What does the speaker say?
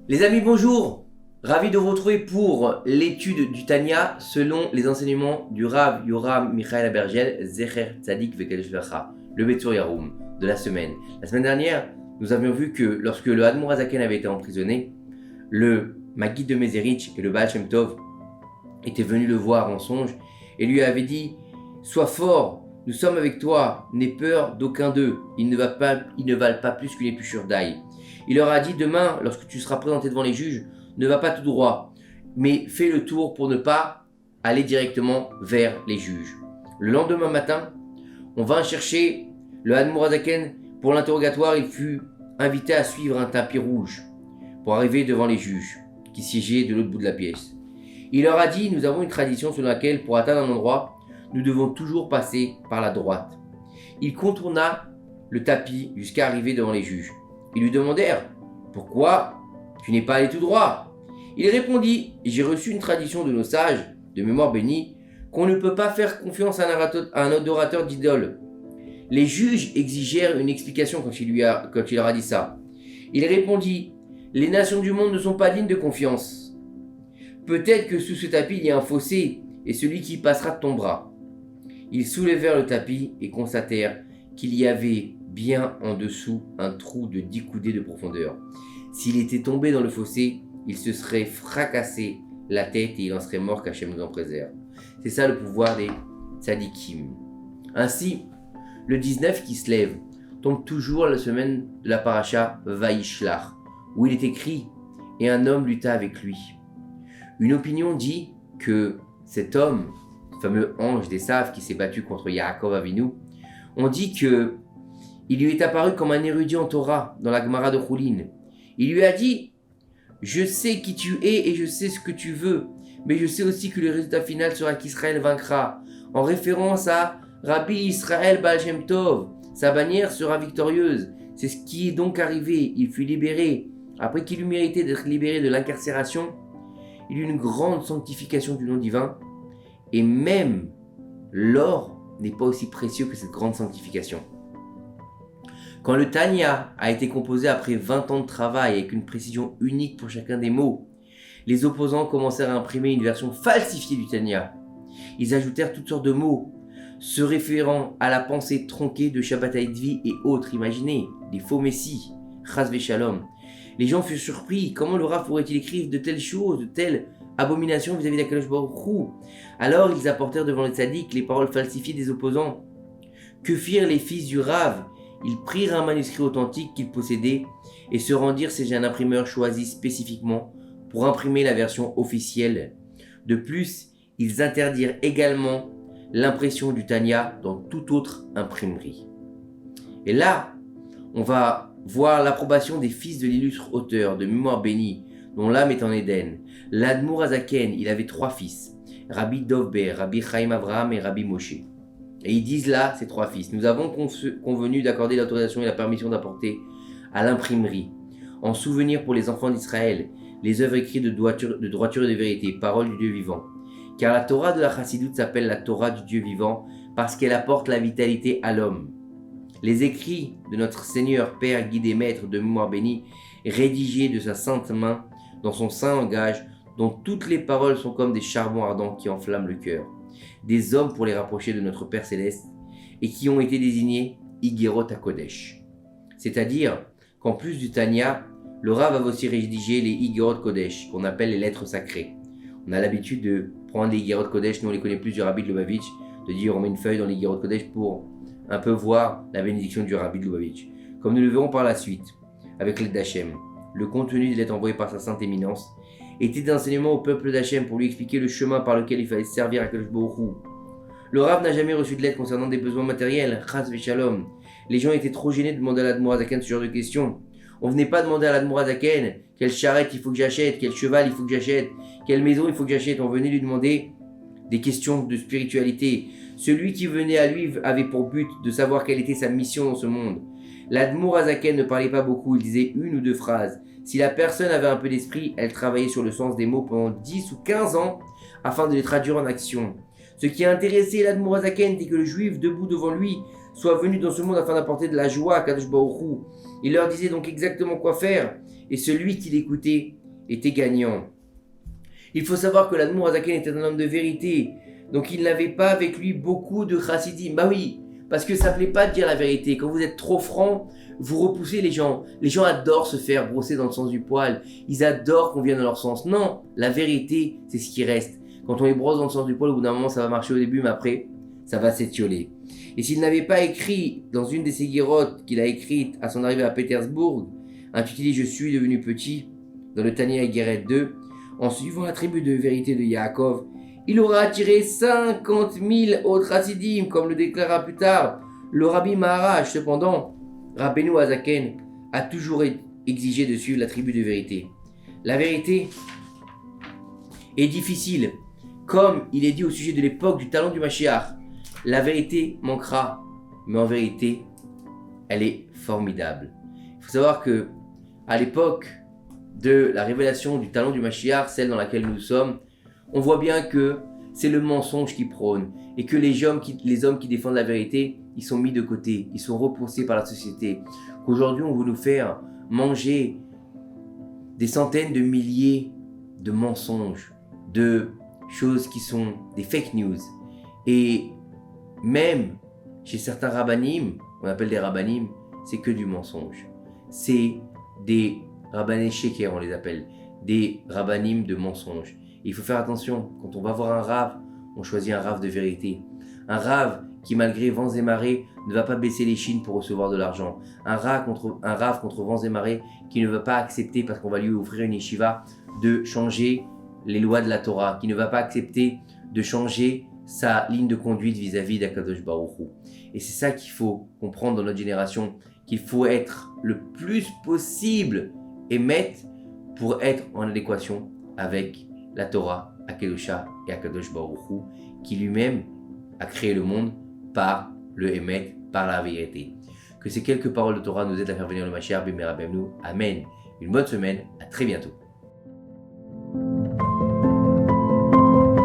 Les amis, bonjour! Ravi de vous retrouver pour l'étude du Tanya selon les enseignements du Rav Yoram Michael Abergel, Zecher Tzadik Vekadosh Levracha, le Betsur Yaroum de la semaine. La semaine dernière, nous avions vu que lorsque le Admor Azaken avait été emprisonné, le Maguid de Mezerich et le Baal Shem Tov étaient venus le voir en songe et lui avaient dit « Sois fort, nous sommes avec toi, n'aie peur d'aucun d'eux, ils ne valent pas plus qu'une épluchure d'ail. » Il leur a dit « Demain, lorsque tu seras présenté devant les juges, ne va pas tout droit, mais fais le tour pour ne pas aller directement vers les juges. » Le lendemain matin, on vint chercher le Admor Azaken pour l'interrogatoire. Il fut invité à suivre un tapis rouge pour arriver devant les juges qui siégeaient de l'autre bout de la pièce. Il leur a dit « Nous avons une tradition selon laquelle, pour atteindre un endroit, nous devons toujours passer par la droite. » Il contourna le tapis jusqu'à arriver devant les juges. Ils lui demandèrent « Pourquoi tu n'es pas allé tout droit ?» Il répondit « J'ai reçu une tradition de nos sages, de mémoire bénie, qu'on ne peut pas faire confiance à un adorateur d'idole. » Les juges exigèrent une explication quand il leur a dit ça. Il répondit « Les nations du monde ne sont pas dignes de confiance. Peut-être que sous ce tapis il y a un fossé, et celui qui y passera tombera. » Ils soulevèrent le tapis et constatèrent qu'il y avait bien en dessous un trou de 10 coudées de profondeur. S'il était tombé dans le fossé, il se serait fracassé la tête et il en serait mort, qu'Hachem nous en préserve. C'est ça le pouvoir des tzadikim. Ainsi, le 19 qui se lève tombe toujours la semaine de la paracha Vaishlach, où il est écrit « Et un homme lutta avec lui ». Une opinion dit que cet homme, le fameux ange d'Esav qui s'est battu contre Yaakov Avinu, on dit que il lui est apparu comme un érudit en Torah dans la Gemara de Choulin. Il lui a dit « Je sais qui tu es et je sais ce que tu veux, mais je sais aussi que le résultat final sera qu'Israël vaincra. » En référence à Rabbi Israël Baal Shem Tov, sa bannière sera victorieuse. C'est ce qui est donc arrivé. Il fut libéré. Après qu'il eut mérité d'être libéré de l'incarcération, il eut une grande sanctification du nom divin. Et même l'or n'est pas aussi précieux que cette grande sanctification. Quand le Tanya a été composé après 20 ans de travail avec une précision unique pour chacun des mots, les opposants commencèrent à imprimer une version falsifiée du Tanya. Ils ajoutèrent toutes sortes de mots se référant à la pensée tronquée de Shabbat Haïdvi et autres. Imaginez, les faux messies, Chas Veshalom. Les gens furent surpris. Comment le Rav pourrait-il écrire de telles choses, de telles abominations vis-à-vis d'Akadosh Baruch Hu? Alors ils apportèrent devant les tzaddik les paroles falsifiées des opposants. Que firent les fils du Rav? Ils prirent un manuscrit authentique qu'ils possédaient et se rendirent chez un imprimeur choisi spécifiquement pour imprimer la version officielle. De plus, ils interdirent également l'impression du Tanya dans toute autre imprimerie. Et là, on va voir l'approbation des fils de l'illustre auteur de mémoire bénie, dont l'âme est en Éden. L'Admor Azaken, il avait 3 fils, Rabbi Dovber, Rabbi Chaim Avraham et Rabbi Moshe. Et ils disent là, ces 3 fils, nous avons convenu d'accorder l'autorisation et la permission d'apporter à l'imprimerie, en souvenir pour les enfants d'Israël, les œuvres écrites de droiture et de vérité, paroles du Dieu vivant. Car la Torah de la Chassidoute s'appelle la Torah du Dieu vivant, parce qu'elle apporte la vitalité à l'homme. Les écrits de notre Seigneur, Père, Guide et Maître de mémoire bénie, rédigés de sa sainte main, dans son saint langage, dont toutes les paroles sont comme des charbons ardents qui enflamment le cœur. Des hommes pour les rapprocher de notre Père Céleste, et qui ont été désignés Iggerot HaKodesh. C'est-à-dire qu'en plus du Tanya, le Rav va aussi rédiger les Iggerot Kodesh, qu'on appelle les lettres sacrées. On a l'habitude de prendre les Iggerot Kodesh, nous on les connaît plus du Rabbi de Lubavitch, de dire on met une feuille dans les Iggerot Kodesh pour un peu voir la bénédiction du Rabbi de Lubavitch. Comme nous le verrons par la suite, avec l'aide d'Hachem, le contenu des lettres envoyées par sa sainte éminence était d'enseignement au peuple d'Hachem pour lui expliquer le chemin par lequel il fallait servir à Kadosh Baruch Hu. Le Rav n'a jamais reçu de lettres concernant des besoins matériels, Chas Veshalom. Les gens étaient trop gênés de demander à l'Admor Azaken ce genre de questions. On venait pas demander à l'Admor Azaken quelle charrette il faut que j'achète, quel cheval il faut que j'achète, quelle maison il faut que j'achète. On venait lui demander des questions de spiritualité. Celui qui venait à lui avait pour but de savoir quelle était sa mission dans ce monde. L'Admor Azaken ne parlait pas beaucoup, il disait 1 ou 2 phrases. Si la personne avait un peu d'esprit, elle travaillait sur le sens des mots pendant 10 ou 15 ans afin de les traduire en action. Ce qui a intéressé l'Admor Azaken était que le juif debout devant lui soit venu dans ce monde afin d'apporter de la joie à Kadosh Baruch Hu. Il leur disait donc exactement quoi faire et celui qui l'écoutait était gagnant. Il faut savoir que l'Admour Azaken était un homme de vérité, donc il n'avait pas avec lui beaucoup de chassidim. Bah oui, parce que ça ne plaît pas de dire la vérité. Quand vous êtes trop franc, vous repoussez les gens. Les gens adorent se faire brosser dans le sens du poil. Ils adorent qu'on vienne dans leur sens. Non, la vérité, c'est ce qui reste. Quand on les brosse dans le sens du poil, au bout d'un moment, ça va marcher au début, mais après, ça va s'étioler. Et s'il n'avait pas écrit dans une de ses guérottes qu'il a écrites à son arrivée à Pétersbourg, intitulée « Je suis devenu petit » dans le Tania Guéret 2, en suivant la tribu de vérité de Yaakov, il aura attiré 50 000 autres chassidim, comme le déclara plus tard le Rabbi Maharaj. Cependant, Rabbeinu Azaken a toujours exigé de suivre la tribu de vérité. La vérité est difficile, comme il est dit au sujet de l'époque du talent du Mashiach. La vérité manquera, mais en vérité, elle est formidable. Il faut savoir que à l'époque de la révélation du talent du Mashiach, celle dans laquelle nous sommes, on voit bien que c'est le mensonge qui prône et que les hommes qui défendent la vérité, ils sont mis de côté, ils sont repoussés par la société. Qu'aujourd'hui, on veut nous faire manger des centaines de milliers de mensonges, de choses qui sont des fake news. Et même chez certains rabbanim, on appelle des rabbanim, c'est que du mensonge. C'est des rabbanés sheker, on les appelle, des rabbanim de mensonges. Et il faut faire attention, quand on va voir un rave, on choisit un rave de vérité. Un rave qui, malgré vents et marées, ne va pas baisser les chines pour recevoir de l'argent. Un rave contre vents et marées qui ne va pas accepter, parce qu'on va lui offrir une yeshiva, de changer les lois de la Torah, qui ne va pas accepter de changer sa ligne de conduite vis-à-vis d'Akadosh Baruch Hu. Et c'est ça qu'il faut comprendre dans notre génération, qu'il faut être le plus possible émettre pour être en adéquation avec la Torah, Akedosha et Akadosh Baruch Hu, qui lui-même a créé le monde par le émettre, par la vérité. Que ces quelques paroles de Torah nous aident à faire venir le Mashiach, Bimera Bemnou. Amen. Une bonne semaine, à très bientôt.